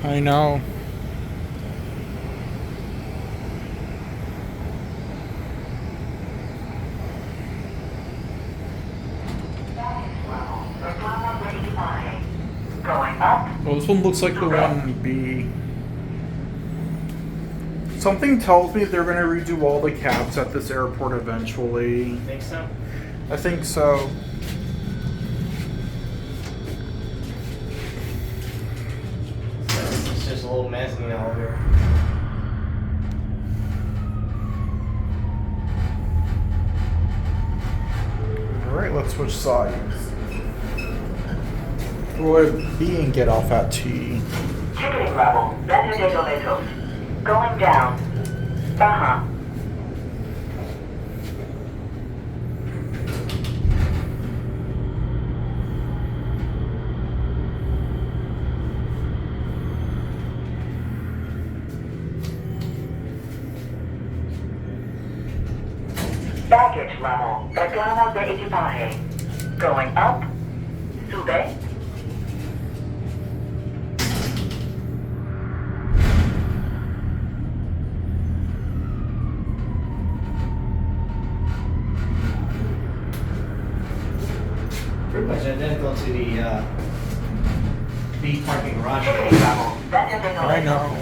I know. Going up. Well, this one looks like the one B. Something tells me they're going to redo all the cabs at this airport eventually. Think so? I think so. It's just a little mess in the elevator. Alright, let's switch sides. We'll B and get off at T. Ticketing level. Elevator. Going down. Baggage level. Reclamo de equipaje. Going up. Sube. Pretty much identical to the B parking garage. Ticketing level. I know.